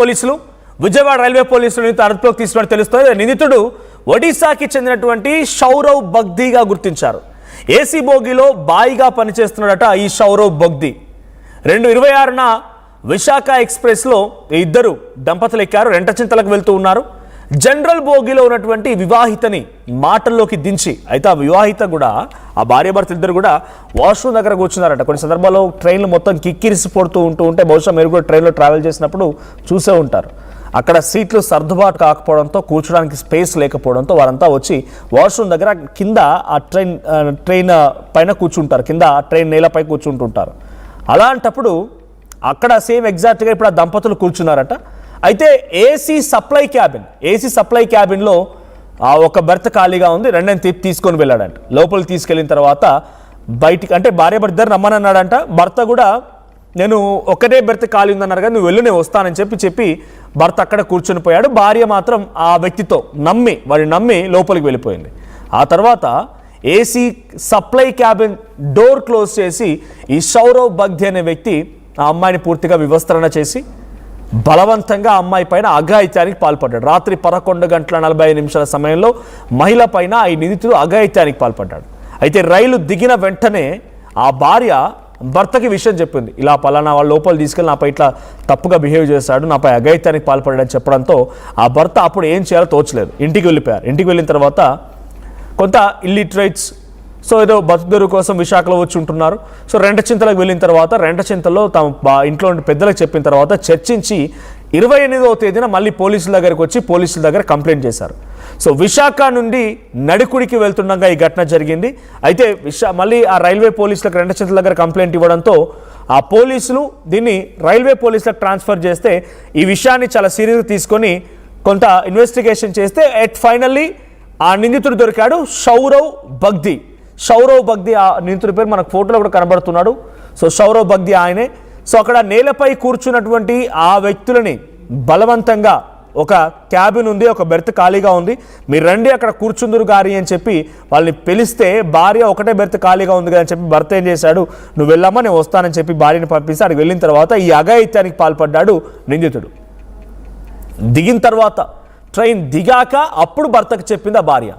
పోలీసులు విజయవాడ రైల్వే పోలీసులు అదుపులోకి తీసుకున్నట్టు తెలుస్తోంది. నిందితుడు ఒడిశాకి చెందినటువంటి సౌరవ్ బగ్దీగా గుర్తించారు. ఏసీ బోగిలో బాయిగా పనిచేస్తున్నాడట ఈ సౌరవ్ బగ్దీ. 2026న విశాఖ ఎక్స్ప్రెస్లో ఇద్దరు దంపతులు ఎక్కారు. రెంటచింతలకు వెళ్తూ ఉన్నారు. జనరల్ బోగిలో ఉన్నటువంటి వివాహితని మాటల్లోకి దించి, అయితే ఆ వివాహిత కూడా ఆ భార్యాభర్తలు ఇద్దరు కూడా వాష్రూమ్ దగ్గర కూర్చున్నారట. కొన్ని సందర్భాల్లో ట్రైన్లు మొత్తం కిక్కిరిసి పడుతూ ఉంటే బహుశా మీరు కూడా ట్రైన్లో ట్రావెల్ చేసినప్పుడు చూసే ఉంటారు. అక్కడ సీట్లు సర్దుబాటు కాకపోవడంతో, కూర్చోడానికి స్పేస్ లేకపోవడంతో వారంతా వచ్చి వాష్రూమ్ దగ్గర కింద ఆ ట్రైన్ పైన కూర్చుంటారు, కింద ట్రైన్ నేలపై కూర్చుంటుంటారు. అలాంటప్పుడు అక్కడ సేమ్ ఎగ్జాక్ట్గా ఇప్పుడు ఆ దంపతులు కూర్చున్నారట. అయితే ఏసీ సప్లై క్యాబిన్లో ఒక బెర్త్ ఖాళీగా ఉంది. రెండని తీసుకొని వెళ్ళాడంట. లోపలికి తీసుకెళ్ళిన తర్వాత బయటికి, అంటే భార్యాభర్త ఇద్దరు రమ్మనన్నాడంట. భర్త కూడా నేను ఒకటే బెర్త్ ఖాళీ ఉందన్నారు కదా, నువ్వు వెళ్ళు నేను వస్తానని చెప్పి భర్త అక్కడ కూర్చొని పోయాడు. భార్య మాత్రం ఆ వ్యక్తితో వాడిని నమ్మి లోపలికి వెళ్ళిపోయింది. ఆ తర్వాత AC supply cabin door close చేసి ఈ సౌరవ్ బగ్దీ అనే వ్యక్తి ఆ అమ్మాయిని పూర్తిగా వివస్త్రణ చేసి బలవంతంగా అమ్మాయి పైన అఘాయిత్యానికి పాల్పడ్డాడు. రాత్రి 11:45 సమయంలో మహిళ పైన ఈ నిందితుడు అఘాయిత్యానికి పాల్పడ్డాడు. అయితే రైలు దిగిన వెంటనే ఆ భార్య భర్తకి విషయం చెప్పింది. ఇలా పలానా వాళ్ళ లోపల తీసుకెళ్ళి నాపై ఇట్లా తప్పుగా బిహేవ్ చేశాడు, నాపై అఘాయిత్యానికి పాల్పడ్డాడని చెప్పడంతో ఆ భర్త అప్పుడు ఏం చేయాలో తోచలేదు. ఇంటికి వెళ్ళిపోయారు. ఇంటికి వెళ్ళిన తర్వాత కొంత ఇల్లిటరేట్స్ ఏదో బతుకుదెరువు కోసం విశాఖలో వచ్చి ఉంటున్నారు. రెంటచింతలకు వెళ్ళిన తర్వాత రెంటచింతలో తమ ఇంట్లో పెద్దలకు చెప్పిన తర్వాత చర్చించి 28వ తేదీన మళ్ళీ పోలీసుల దగ్గరికి వచ్చి పోలీసుల దగ్గర కంప్లైంట్ చేశారు. విశాఖ నుండి నడికుడికి వెళ్తుండగా ఈ ఘటన జరిగింది. అయితే మళ్ళీ ఆ రైల్వే పోలీసులకు రెంటచింతల దగ్గర కంప్లైంట్ ఇవ్వడంతో ఆ పోలీసులు దీన్ని రైల్వే పోలీసులకు ట్రాన్స్ఫర్ చేస్తే ఈ విషయాన్ని చాలా సీరియస్గా తీసుకొని కొంత ఇన్వెస్టిగేషన్ చేస్తే ఫైనల్లీ ఆ నిందితుడు దొరికాడు. సౌరవ్ బగ్దీ ఆ నిందితుడి పేరు మనకు ఫోటోలో కూడా కనబడుతున్నాడు. సౌరవ్ బగ్దీ ఆయనే. అక్కడ నేలపై కూర్చున్నటువంటి ఆ వ్యక్తులని బలవంతంగా, ఒక క్యాబిన్ ఉంది, ఒక బెర్త్ ఖాళీగా ఉంది, మీరు రండి అక్కడ కూర్చుందురు గారి అని చెప్పి వాళ్ళని పిలిస్తే భార్య ఒకటే బెర్త్ ఖాళీగా ఉంది కదా అని చెప్పి భర్త ఏం చేశాడు, నువ్వు వెళ్ళమ్మా నేను వస్తానని చెప్పి భార్యని పంపిస్తే అక్కడికి వెళ్ళిన తర్వాత ఈ అఘాయిత్యానికి పాల్పడ్డాడు నిందితుడు. దిగిన తర్వాత ట్రైన్ దిగాక అప్పుడు భర్తకు చెప్పింది ఆ భార్య.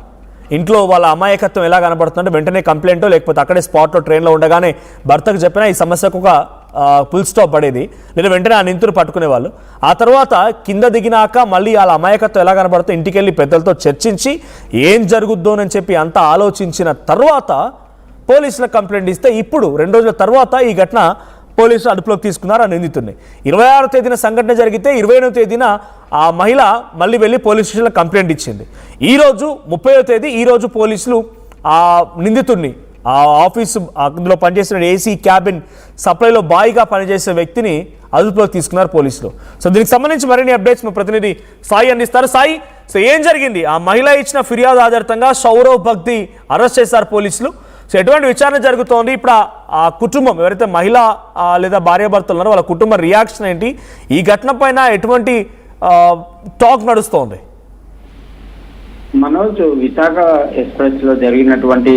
ఇంట్లో వాళ్ళ అమాయకత్వం ఎలా కనబడుతుందంటే వెంటనే కంప్లైంటో లేకపోతే అక్కడే స్పాట్లో ట్రైన్లో ఉండగానే భర్తకు చెప్పినా ఈ సమస్యకు ఒక ఫుల్ స్టాప్ పడేది, లేదా వెంటనే ఆ నిందితుడు పట్టుకునేవాళ్ళు. ఆ తర్వాత కింద దిగినాక మళ్ళీ వాళ్ళ అమాయకత్వం ఎలా కనబడుతుందో ఇంటికి వెళ్ళి పెద్దలతో చర్చించి ఏం జరుగుద్దోనని చెప్పి అంతా ఆలోచించిన తర్వాత పోలీసులకు కంప్లైంట్ ఇస్తే ఇప్పుడు 2 రోజుల తర్వాత ఈ ఘటన పోలీసులు అదుపులోకి తీసుకున్నారు ఆ నిందితుడిని. 26వ తేదీన సంఘటన జరిగితే 28వ తేదీన ఆ మహిళ మళ్ళీ వెళ్ళి పోలీస్ స్టేషన్లో కంప్లైంట్ ఇచ్చింది. ఈరోజు 30వ తేదీ ఈరోజు పోలీసులు ఆ నిందితుడిని, ఆ ఆఫీసు అందులో పనిచేసిన ఏసీ క్యాబిన్ సప్లైలో బాయిగా పనిచేసే వ్యక్తిని అదుపులోకి తీసుకున్నారు పోలీసులు. దీనికి సంబంధించి మరిన్ని అప్డేట్స్ మా ప్రతినిధి సాయి అందిస్తారు. సాయి, ఏం జరిగింది? ఆ మహిళ ఇచ్చిన ఫిర్యాదు ఆధారితంగా సౌరవ్ బగ్దీ అరెస్ట్ చేశారు పోలీసులు. ఎటువంటి విచారణ జరుగుతోంది? ఇప్పుడు ఆ కుటుంబం ఎవరైతే మహిళ లేదా భార్యాభర్తలు ఉన్నారో వాళ్ళ కుటుంబ రియాక్షన్ ఏంటి? ఈ ఘటన పైన ఎటువంటి టాక్ నడుస్తోంది? మనోజ్, విశాఖ ఎక్స్ప్రెస్ లో జరిగినటువంటి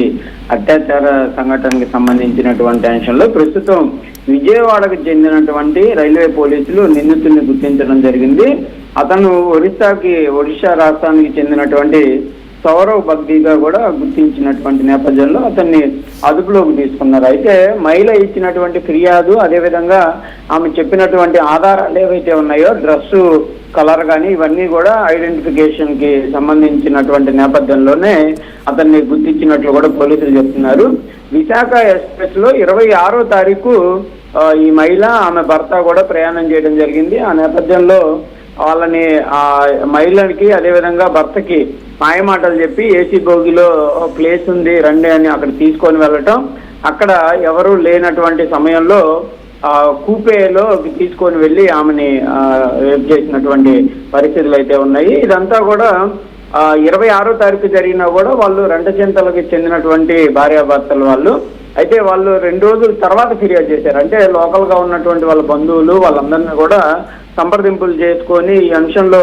అత్యాచార సంఘటనకి సంబంధించినటువంటి అంశంలో ప్రస్తుతం విజయవాడకు చెందినటువంటి రైల్వే పోలీసులు నిందితుడిని గుర్తించడం జరిగింది. అతను ఒడిశా రాష్ట్రానికి చెందినటువంటి సౌరవ్ బగ్దీగా కూడా గుర్తించినటువంటి నేపథ్యంలో అతన్ని అదుపులోకి తీసుకున్నారు. అయితే మహిళ ఇచ్చినటువంటి ఫిర్యాదు, అదేవిధంగా ఆమె చెప్పినటువంటి ఆధారాలు ఏవైతే ఉన్నాయో, డ్రెస్సు కలర్ కానీ ఇవన్నీ కూడా ఐడెంటిఫికేషన్ కి సంబంధించినటువంటి నేపథ్యంలోనే అతన్ని గుర్తించినట్లు కూడా పోలీసులు చెప్తున్నారు. విశాఖ ఎక్స్ప్రెస్ లో 26వ తారీఖు ఈ మహిళ, ఆమె భర్త కూడా ప్రయాణం చేయడం జరిగింది. ఆ నేపథ్యంలో వాళ్ళని ఆ మహిళకి అదేవిధంగా భర్తకి మాయమాటలు చెప్పి ఏసీ బోగిలో ప్లేస్ ఉంది రండి అని అక్కడ తీసుకొని వెళ్ళటం, అక్కడ ఎవరు లేనటువంటి సమయంలో కూపేలో తీసుకొని వెళ్ళి ఆమెని రేప్ చేసినటువంటి పరిస్థితులు అయితే ఉన్నాయి. ఇదంతా కూడా 26వ తారీఖు జరిగినా కూడా వాళ్ళు రెంటచింతలకి చెందినటువంటి భార్యాభర్తలు వాళ్ళు. అయితే వాళ్ళు 2 రోజుల తర్వాత ఫిర్యాదు చేశారు. అంటే లోకల్ గా ఉన్నటువంటి వాళ్ళ బంధువులు వాళ్ళందరినీ కూడా సంప్రదింపులు చేసుకొని ఈ అంశంలో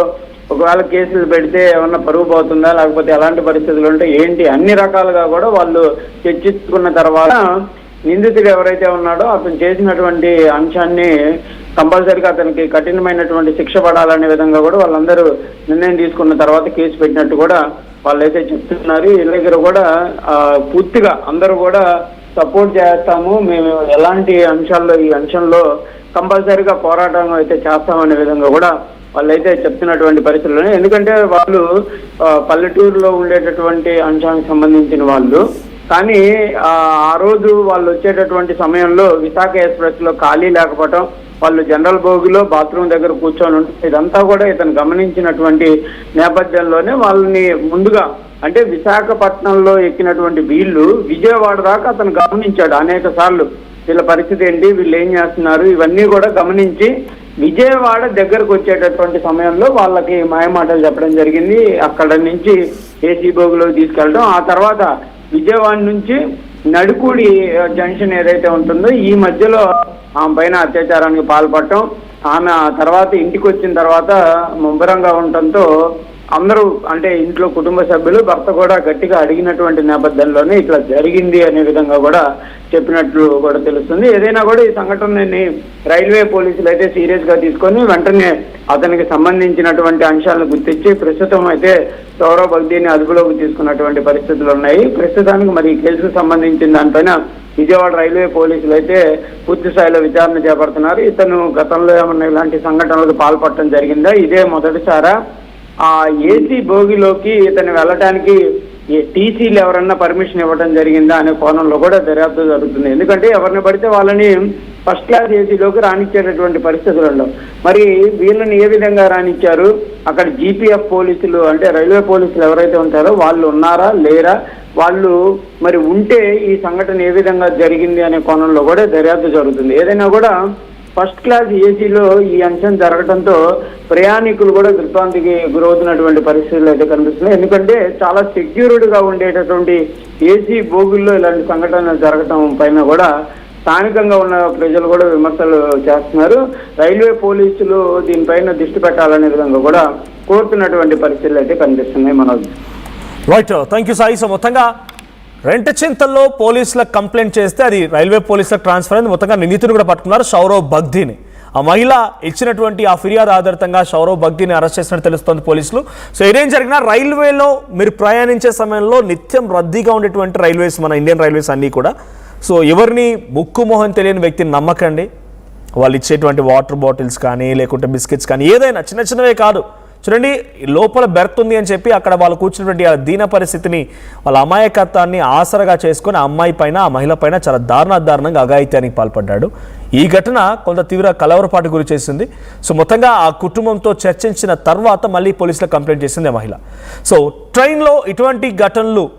ఒకవేళ కేసులు పెడితే ఏమన్నా పరువు పోతుందా, లేకపోతే ఎలాంటి పరిస్థితులు ఉంటే ఏంటి, అన్ని రకాలుగా కూడా వాళ్ళు చర్చించుకున్న తర్వాత నిందితుడు ఎవరైతే ఉన్నాడో అతను చేసినటువంటి అంశాన్ని కంపల్సరీగా అతనికి కఠినమైనటువంటి శిక్ష పడాలనే విధంగా కూడా వాళ్ళందరూ నిర్ణయం తీసుకున్న తర్వాత కేసు పెట్టినట్టు కూడా వాళ్ళైతే చెప్తున్నారు. వీళ్ళ దగ్గర కూడా పూర్తిగా అందరూ కూడా సపోర్ట్ చేస్తాము, మేము ఎలాంటి అంశాల్లో ఈ అంశంలో కంపల్సరీగా పోరాటం అయితే చేస్తామనే విధంగా కూడా వాళ్ళైతే చెప్తున్నటువంటి పరిస్థితుల్లోనే. ఎందుకంటే వాళ్ళు పల్లెటూరులో ఉండేటటువంటి అంశానికి సంబంధించిన వాళ్ళు, కానీ ఆ రోజు వాళ్ళు వచ్చేటటువంటి సమయంలో విశాఖ ఎక్స్ప్రెస్ లో ఖాళీ లేకపోవటం, వాళ్ళు జనరల్ బోగిలో బాత్రూమ్ దగ్గర కూర్చొని ఉంటుంది, ఇదంతా కూడా ఇతను గమనించినటువంటి నేపథ్యంలోనే వాళ్ళని ముందుగా అంటే విశాఖపట్నంలో ఎక్కినటువంటి వీళ్ళు విజయవాడ దాకా అతను గమనించాడు అనేక సార్లు. వీళ్ళ పరిస్థితి ఏంటి, వీళ్ళు ఏం చేస్తున్నారు, ఇవన్నీ కూడా గమనించి విజయవాడ దగ్గరకు వచ్చేటటువంటి సమయంలో వాళ్ళకి మాయమాటలు చెప్పడం జరిగింది. అక్కడ నుంచి ఏసీ బోగిలో తీసుకెళ్ళడం, ఆ తర్వాత విజయవాడ నుంచి నడుకూడి జంక్షన్ ఏదైతే ఉంటుందో ఈ మధ్యలో ఆమె పైన అత్యాచారానికి పాల్పడటం, ఆమె ఆ తర్వాత ఇంటికి వచ్చిన తర్వాత ముమ్మరంగా ఉండటంతో అందరూ అంటే ఇంట్లో కుటుంబ సభ్యులు భర్త కూడా గట్టిగా అడిగినటువంటి నేపథ్యంలోనే ఇట్లా జరిగింది అనే విధంగా కూడా చెప్పినట్లు కూడా తెలుస్తుంది. ఏదైనా కూడా ఈ సంఘటనని రైల్వే పోలీసులు అయితే సీరియస్ గా తీసుకొని వెంటనే అతనికి సంబంధించినటువంటి అంశాలను గుర్తించి ప్రస్తుతం అయితే సౌరవ్ బగ్దీని అదుపులోకి తీసుకున్నటువంటి పరిస్థితులు ఉన్నాయి. ప్రస్తుతానికి మరి ఈ కేసుకు సంబంధించిన దానిపైన విజయవాడ రైల్వే పోలీసులు అయితే పూర్తి స్థాయిలో విచారణ చేపడుతున్నారు. ఇతను గతంలో ఏమన్నా ఇలాంటి సంఘటనలకు పాల్పడటం జరిగిందా, ఇదే మొదటిసారా, ఆ ఏసీ బోగిలోకి ఇతను వెళ్ళటానికి టీసీలు ఎవరన్నా పర్మిషన్ ఇవ్వడం జరిగిందా అనే కోణంలో కూడా దర్యాప్తు జరుగుతుంది. ఎందుకంటే ఎవరిని పడితే వాళ్ళని ఫస్ట్ క్లాస్ ఏసీలోకి రానిచ్చేటటువంటి పరిస్థితులు ఉండవు. మరి వీళ్ళని ఏ విధంగా రానిచ్చారు, అక్కడ జీపీఎఫ్ పోలీసులు అంటే రైల్వే పోలీసులు ఎవరైతే ఉంటారో వాళ్ళు ఉన్నారా లేరా, వాళ్ళు మరి ఉంటే ఈ సంఘటన ఏ విధంగా జరిగింది అనే కోణంలో కూడా దర్యాప్తు జరుగుతుంది. ఏదైనా కూడా ఫస్ట్ క్లాస్ ఏసీలో ఈ అంశం జరగడంతో ప్రయాణికులు కూడా దిగ్భ్రాంతికి గురవుతున్నటువంటి పరిస్థితులు అయితే కనిపిస్తున్నాయి. ఎందుకంటే చాలా సెక్యూర్డ్ గా ఉండేటటువంటి ఏసీ బోగుల్లో ఇలాంటి సంఘటనలు జరగడం పైన కూడా స్థానికంగా ఉన్న ప్రజలు కూడా విమర్శలు చేస్తున్నారు. రైల్వే పోలీసులు దీనిపైన దృష్టి పెట్టాలనే విధంగా కూడా కోరుతున్నటువంటి పరిస్థితులు అయితే కనిపిస్తున్నాయి. Manoj, right, thank you Sai. So మొత్తంగా రెంటచింతల్లో పోలీసులకు కంప్లైంట్ చేస్తే అది రైల్వే పోలీసులకు ట్రాన్స్ఫర్ అయింది. మొత్తంగా నిందితుడు కూడా పట్టుకున్నారు, సౌరవ్ బగ్దీని. ఆ మహిళ ఇచ్చినటువంటి ఆ ఫిర్యాదు ఆధారితంగా సౌరవ్ బగ్దీని అరెస్ట్ చేసినట్టు తెలుస్తోంది పోలీసులు. సో ఇదేం జరిగినా రైల్వేలో మీరు ప్రయాణించే సమయంలో నిత్యం రద్దీగా ఉండేటువంటి రైల్వేస్, మన ఇండియన్ రైల్వేస్ అన్నీ కూడా. సో ఎవరిని ముక్కు మొహం తెలియని వ్యక్తిని నమ్మకండి. వాళ్ళు ఇచ్చేటువంటి వాటర్ బాటిల్స్ కానీ లేకుంటే బిస్కెట్స్ కానీ ఏదైనా చిన్న చిన్నవే కాదు. చూడండి, లోపల బెర్త్ ఉంది అని చెప్పి అక్కడ వాళ్ళు కూర్చున్నటువంటి ఆ దీన పరిస్థితిని, వాళ్ళ అమాయకత్వాన్ని ఆసరగా చేసుకొని ఆ అమ్మాయి పైన, ఆ మహిళ పైన చాలా దారుణంగా అఘాయిత్యానికి పాల్పడ్డాడు. ఈ ఘటన కొంత తీవ్ర కలవరపాటు గురి చేసింది. సో మొత్తంగా ఆ కుటుంబంతో చర్చించిన తర్వాత మళ్ళీ పోలీసులకు కంప్లైంట్ చేసింది ఆ మహిళ. సో ట్రైన్లో ఇటువంటి ఘటనలు